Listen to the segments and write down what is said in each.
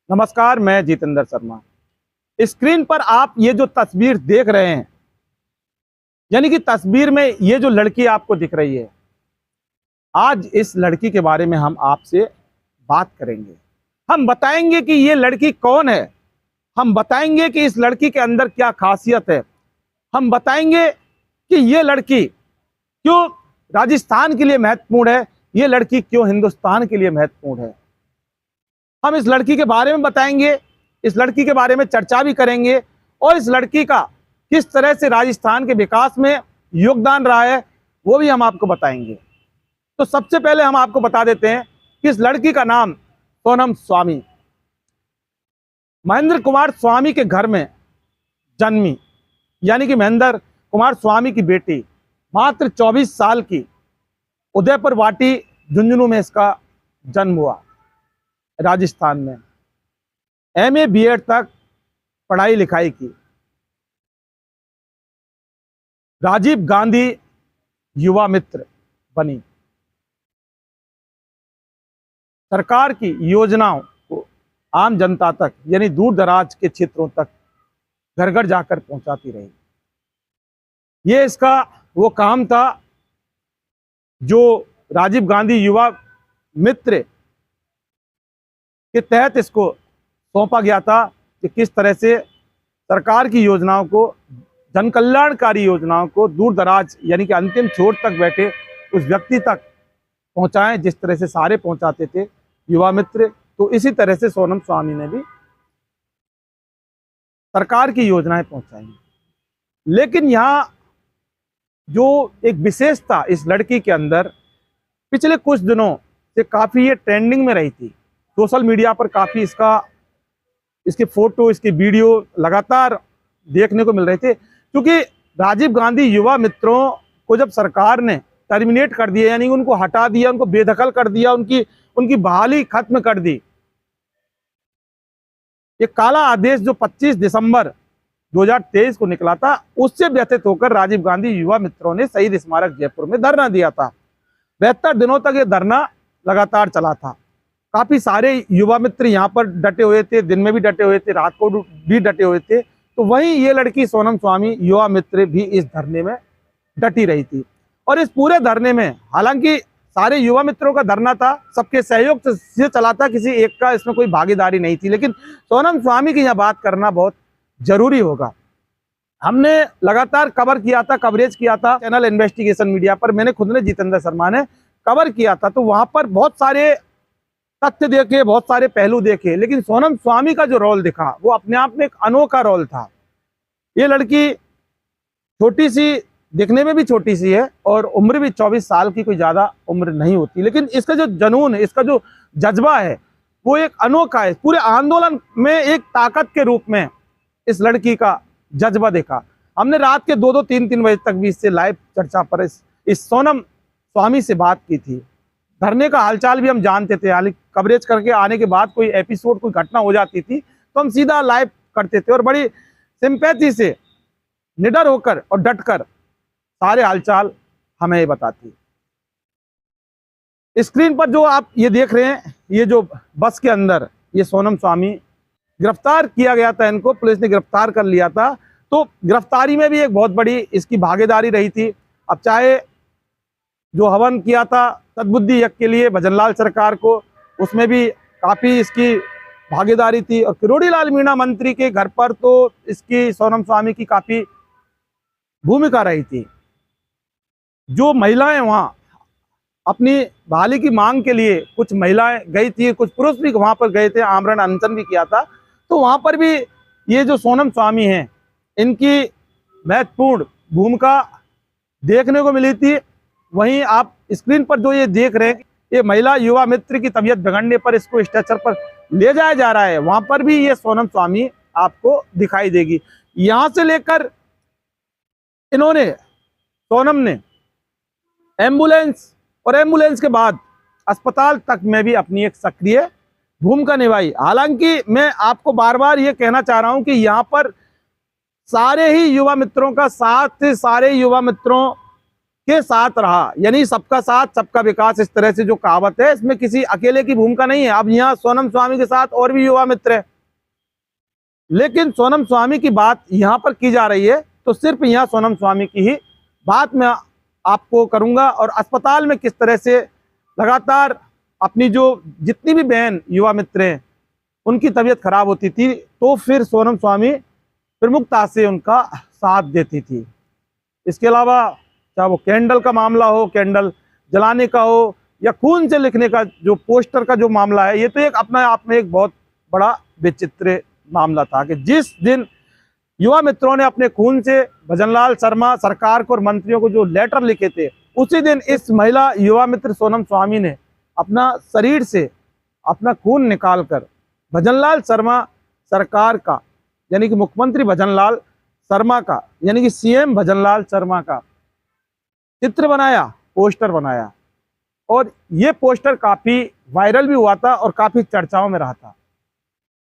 नमस्कार, मैं जितेंद्र शर्मा। स्क्रीन पर आप ये जो तस्वीर देख रहे हैं, यानी कि तस्वीर में ये जो लड़की आपको दिख रही है, आज इस लड़की के बारे में हम आपसे बात करेंगे। हम बताएंगे कि ये लड़की कौन है, हम बताएंगे कि इस लड़की के अंदर क्या खासियत है, हम बताएंगे कि ये लड़की क्यों राजस्थान के लिए महत्वपूर्ण है, ये लड़की क्यों हिंदुस्तान के लिए महत्वपूर्ण है। हम इस लड़की के बारे में बताएंगे, इस लड़की के बारे में चर्चा भी करेंगे और इस लड़की का किस तरह से राजस्थान के विकास में योगदान रहा है वो भी हम आपको बताएंगे। तो सबसे पहले हम आपको बता देते हैं कि इस लड़की का नाम सोनम स्वामी, महेंद्र कुमार स्वामी के घर में जन्मी, यानी कि महेंद्र कुमार स्वामी की बेटी, मात्र 24 साल की, उदयपुर वाटी झुंझुनू में इसका जन्म हुआ। राजस्थान में एमए बीएड तक पढ़ाई लिखाई की। राजीव गांधी युवा मित्र बनी। सरकार की योजनाओं को आम जनता तक, यानी दूर दराज के क्षेत्रों तक घर घर जाकर पहुंचाती रही। ये इसका वो काम था जो राजीव गांधी युवा मित्र के तहत इसको सौंपा गया था कि किस तरह से सरकार की योजनाओं को, जन कल्याणकारी योजनाओं को दूर दराज यानी कि अंतिम छोर तक बैठे उस व्यक्ति तक पहुंचाएं, जिस तरह से सारे पहुंचाते थे युवा मित्र। तो इसी तरह से सोनम स्वामी ने भी सरकार की योजनाएं पहुंचाई। लेकिन यहाँ जो एक विशेषता इस लड़की के अंदर पिछले कुछ दिनों से काफी ये ट्रेंडिंग में रही थी, सोशल मीडिया पर काफी इसके फोटो, इसके वीडियो लगातार देखने को मिल रहे थे। क्योंकि राजीव गांधी युवा मित्रों को जब सरकार ने टर्मिनेट कर दिया, यानी उनको हटा दिया, उनको बेदखल कर दिया, उनकी बहाली खत्म कर दी, ये काला आदेश जो 25 दिसंबर 2023 को निकला था, उससे व्यथित होकर राजीव गांधी युवा मित्रों ने शहीद स्मारक जयपुर में धरना दिया था। 72 दिनों तक ये धरना लगातार चला था। काफी सारे युवा मित्र यहाँ पर डटे हुए थे, दिन में भी डटे हुए थे, रात को भी डटे हुए थे। तो वहीं ये लड़की सोनम स्वामी युवा मित्र भी इस धरने में डटी रही थी। और इस पूरे धरने में, हालांकि सारे युवा मित्रों का धरना था, सबके सहयोग से चला था, किसी एक का इसमें कोई भागीदारी नहीं थी, लेकिन सोनम स्वामी की यहाँ बात करना बहुत जरूरी होगा। हमने लगातार कवरेज किया था चैनल इन्वेस्टिगेशन मीडिया पर, मैंने खुद ने, जितेंद्र शर्मा ने कवर किया था। तो वहां पर बहुत सारे तथ्य देखे, बहुत सारे पहलू देखे, लेकिन सोनम स्वामी का जो रोल दिखा वो अपने आप में एक अनोखा रोल था। ये लड़की छोटी सी, दिखने में भी छोटी सी है और उम्र भी 24 साल की कोई ज्यादा उम्र नहीं होती, लेकिन इसका जो जुनून है, इसका जो जज्बा है वो एक अनोखा है। पूरे आंदोलन में एक ताकत के रूप में इस लड़की का जज्बा देखा। हमने रात के 2-2, 3-3 बजे तक भी इससे लाइव चर्चा पर इस सोनम स्वामी से बात की थी। धरने का हालचाल भी हम जानते थे, हालांकि कवरेज करके आने के बाद कोई एपिसोड, कोई घटना हो जाती थी तो हम सीधा लाइव करते थे और बड़ी सिंपैथी से, निडर होकर और डटकर सारे हालचाल हमें बताती। स्क्रीन पर जो आप ये देख रहे हैं, ये जो बस के अंदर ये सोनम स्वामी, गिरफ्तार किया गया था, इनको पुलिस ने गिरफ्तार कर लिया था। तो गिरफ्तारी में भी एक बहुत बड़ी इसकी भागीदारी रही थी। अब चाहे जो हवन किया था सद्बुद्धि यज्ञ के लिए भजनलाल सरकार को, उसमें भी काफी इसकी भागीदारी थी। और किरोड़ी लाल मीणा मंत्री के घर पर तो इसकी, सोनम स्वामी की काफी भूमिका रही थी। जो महिलाएं वहां अपनी बहाली की मांग के लिए, कुछ महिलाएं गई थी, कुछ पुरुष भी वहां पर गए थे, आमरण अनशन भी किया था, तो वहां पर भी ये जो सोनम स्वामी हैं, इनकी महत्वपूर्ण भूमिका देखने को मिली थी। वहीं आप स्क्रीन पर जो ये देख रहे हैं, ये महिला युवा मित्र की तबीयत बिगड़ने पर इसको स्ट्रेचर पर ले जाया जा रहा है, वहां पर भी ये सोनम स्वामी आपको दिखाई देगी। यहां से लेकर इन्होंने, सोनम ने एम्बुलेंस और एम्बुलेंस के बाद अस्पताल तक में भी अपनी एक सक्रिय भूमिका निभाई। हालांकि मैं आपको बार बार ये कहना चाह रहा हूं कि यहाँ पर सारे ही युवा मित्रों का साथ, सारे युवा मित्रों के साथ रहा, यानी सबका साथ सबका विकास, इस तरह से जो कहावत है, इसमें किसी अकेले की भूमिका नहीं है। अब यहाँ सोनम स्वामी के साथ और भी युवा मित्र है, लेकिन सोनम स्वामी की बात यहाँ पर की जा रही है तो सिर्फ यहाँ सोनम स्वामी की ही बात मैं आपको करूंगा। और अस्पताल में किस तरह से लगातार अपनी जो जितनी भी बहन युवा मित्र हैं उनकी तबीयत खराब होती थी, तो फिर सोनम स्वामी प्रमुखता से उनका साथ देती थी। इसके अलावा चाहे वो कैंडल का मामला हो, कैंडल जलाने का हो, या खून से लिखने का जो पोस्टर का जो मामला है, ये तो एक अपने आप में एक बहुत बड़ा विचित्र मामला था कि जिस दिन युवा मित्रों ने अपने खून से भजनलाल शर्मा सरकार को और मंत्रियों को जो लेटर लिखे थे, उसी दिन इस महिला युवा मित्र सोनम स्वामी ने अपना शरीर से अपना खून निकालकर भजनलाल शर्मा सरकार का, यानी कि मुख्यमंत्री भजनलाल शर्मा का, यानी कि सीएम भजनलाल शर्मा का चित्र बनाया, पोस्टर बनाया। और ये पोस्टर काफी वायरल भी हुआ था और काफी चर्चाओं में रहा था।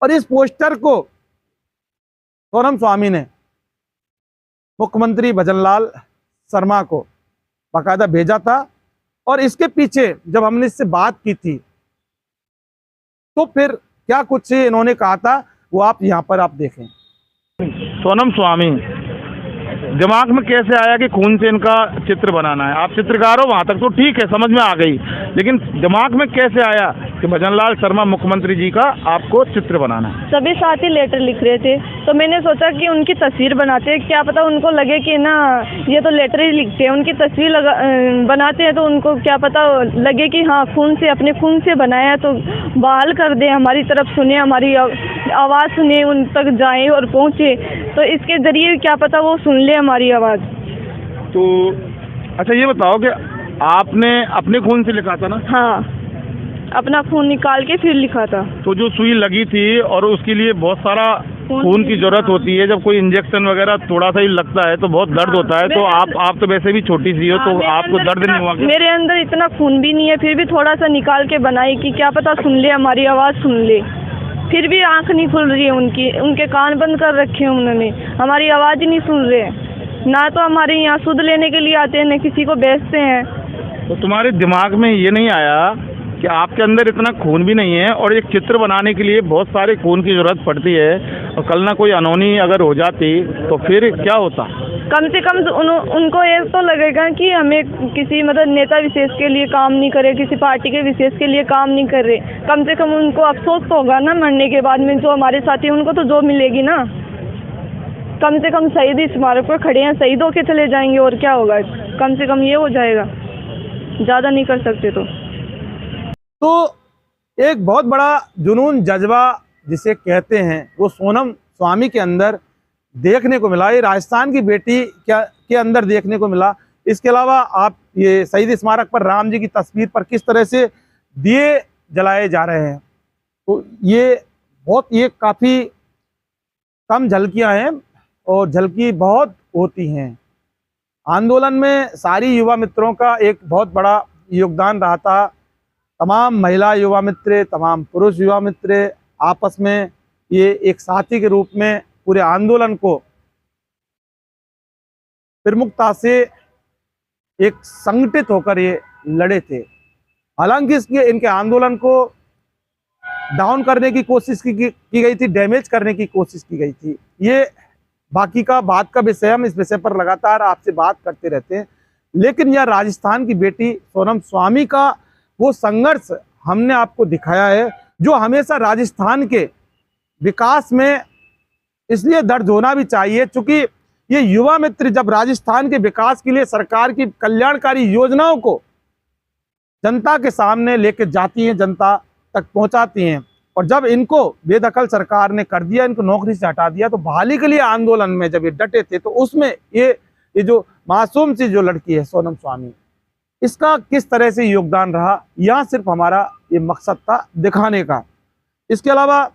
और इस पोस्टर को सोनम स्वामी ने मुख्यमंत्री भजनलाल शर्मा को बाकायदा भेजा था। और इसके पीछे जब हमने इससे बात की थी तो फिर क्या कुछ इन्होंने कहा था, वो आप यहाँ पर आप देखें। सोनम स्वामी, दिमाग में कैसे आया कि खून से इनका चित्र बनाना है? आप चित्रकार हो, वहाँ तक तो ठीक है, समझ में आ गई, लेकिन दिमाग में कैसे आया कि भजनलाल शर्मा मुख्यमंत्री जी का आपको चित्र बनाना है? सभी साथी लेटर लिख रहे थे तो मैंने सोचा कि उनकी तस्वीर बनाते हैं, क्या पता उनको लगे कि ना ये तो लेटर ही लिखते हैं, उनकी तस्वीर बनाते हैं तो उनको क्या पता लगे कि हाँ खून से, अपने खून से बनाया है, तो बहाल कर दे, हमारी तरफ सुने, हमारी आवाज़ सुने, उन तक जाए और पहुँचे, तो इसके जरिए क्या पता वो सुन ले हमारी आवाज़। तो अच्छा ये बताओ कि आपने अपने खून से लिखा था ना? हाँ, अपना खून निकाल के फिर लिखा था। तो जो सुई लगी थी और उसके लिए बहुत सारा खून की जरूरत होती है, जब कोई इंजेक्शन वगैरह थोड़ा सा ही लगता है तो बहुत दर्द होता है, तो आप तो वैसे भी छोटी सी हो, तो आपको दर्द नहीं हुआ क्या? मेरे अंदर इतना खून भी नहीं है, फिर भी थोड़ा सा निकाल के बनाई कि क्या पता सुन ले, हमारी आवाज़ सुन ले। फिर भी आंख नहीं खुल रही है उनकी, उनके कान बंद कर रखे हैं उन्होंने, हमारी आवाज़ ही नहीं सुन रहे, ना तो हमारे यहाँ शुद्ध लेने के लिए आते हैं, न किसी को बेचते हैं। तो तुम्हारे दिमाग में ये नहीं आया कि आपके अंदर इतना खून भी नहीं है और एक चित्र बनाने के लिए बहुत सारे खून की जरूरत पड़ती है, और कल ना कोई अनहोनी अगर हो जाती तो फिर क्या होता? कम से कम उनको ये तो लगेगा कि हमें किसी मतलब नेता विशेष के लिए काम नहीं करे, किसी पार्टी के विशेष के लिए काम नहीं कर रहे, कम से कम उनको अफसोस तो होगा ना मरने के बाद में, जो हमारे साथी उनको तो जो मिलेगी ना, कम से कम शहीद स्मारक पर खड़े हैं, शहीद होके चले जाएंगे, और क्या होगा, कम से कम ये हो जाएगा, ज़्यादा नहीं कर सकते। तो एक बहुत बड़ा जुनून, जज्बा जिसे कहते हैं, वो सोनम स्वामी के अंदर देखने को मिला, ये राजस्थान की बेटी के अंदर देखने को मिला। इसके अलावा आप ये शहीद स्मारक पर राम जी की तस्वीर पर किस तरह से दिए जलाए जा रहे हैं, तो ये काफ़ी कम झलकियां हैं और झलकी बहुत होती हैं। आंदोलन में सारी युवा मित्रों का एक बहुत बड़ा योगदान रहा था। तमाम महिला युवा मित्र, तमाम पुरुष युवा मित्र आपस में ये एक साथी के रूप में पूरे आंदोलन को प्रमुखता से एक संगठित होकर ये लड़े थे। हालांकि इनके आंदोलन को डाउन करने की कोशिश की गई थी, डैमेज करने की कोशिश की गई थी। ये बाकी का बात का विषय, हम इस विषय पर लगातार आपसे बात करते रहते हैं, लेकिन यह राजस्थान की बेटी सोनम स्वामी का वो संघर्ष हमने आपको दिखाया है, जो हमेशा राजस्थान के विकास में इसलिए दर्ज होना भी चाहिए, क्योंकि ये युवा मित्र जब राजस्थान के विकास के लिए सरकार की कल्याणकारी योजनाओं को जनता के सामने लेकर जाती हैं, जनता तक पहुंचाती हैं, और जब इनको बेदखल सरकार ने कर दिया, इनको नौकरी से हटा दिया, तो बहाली के लिए आंदोलन में जब ये डटे थे, तो उसमें ये जो मासूम सी जो लड़की है सोनम स्वामी, इसका किस तरह से योगदान रहा, यहाँ सिर्फ हमारा ये मकसद था दिखाने का। इसके अलावा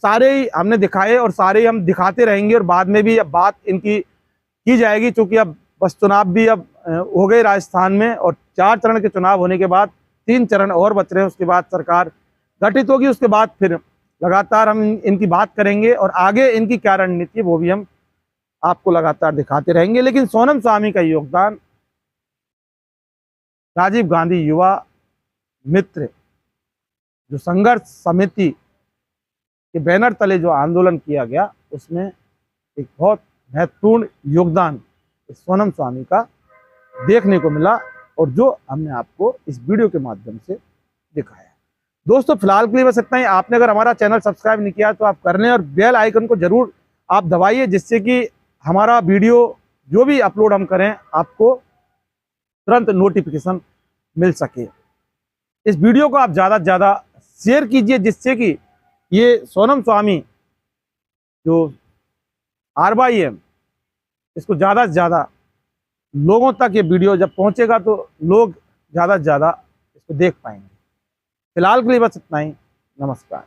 सारे ही हमने दिखाए और सारे ही हम दिखाते रहेंगे, और बाद में भी अब बात इनकी की जाएगी, क्योंकि अब बस चुनाव भी अब हो गए राजस्थान में, और 4 चरण के चुनाव होने के बाद 3 चरण और बच रहे हैं, उसके बाद सरकार गठित होगी, उसके बाद फिर लगातार हम इनकी बात करेंगे और आगे इनकी क्या रणनीति है वो भी हम आपको लगातार दिखाते रहेंगे। लेकिन सोनम स्वामी का योगदान राजीव गांधी युवा मित्र जो संघर्ष समिति के बैनर तले जो आंदोलन किया गया, उसमें एक बहुत महत्वपूर्ण योगदान सोनम स्वामी का देखने को मिला और जो हमने आपको इस वीडियो के माध्यम से दिखाया। दोस्तों फिलहाल के लिए बस इतना ही। आपने अगर हमारा चैनल सब्सक्राइब नहीं किया तो आप कर लें और बेल आइकन को जरूर आप दबाइए, जिससे कि हमारा वीडियो जो भी अपलोड हम करें आपको तुरंत नोटिफिकेशन मिल सके। इस वीडियो को आप ज़्यादा से ज़्यादा शेयर कीजिए, जिससे कि ये सोनम स्वामी जो RYM इसको ज़्यादा से ज़्यादा लोगों तक ये वीडियो जब पहुंचेगा तो लोग ज़्यादा से ज़्यादा इसको देख पाएंगे। फिलहाल के लिए बस इतना ही। नमस्कार।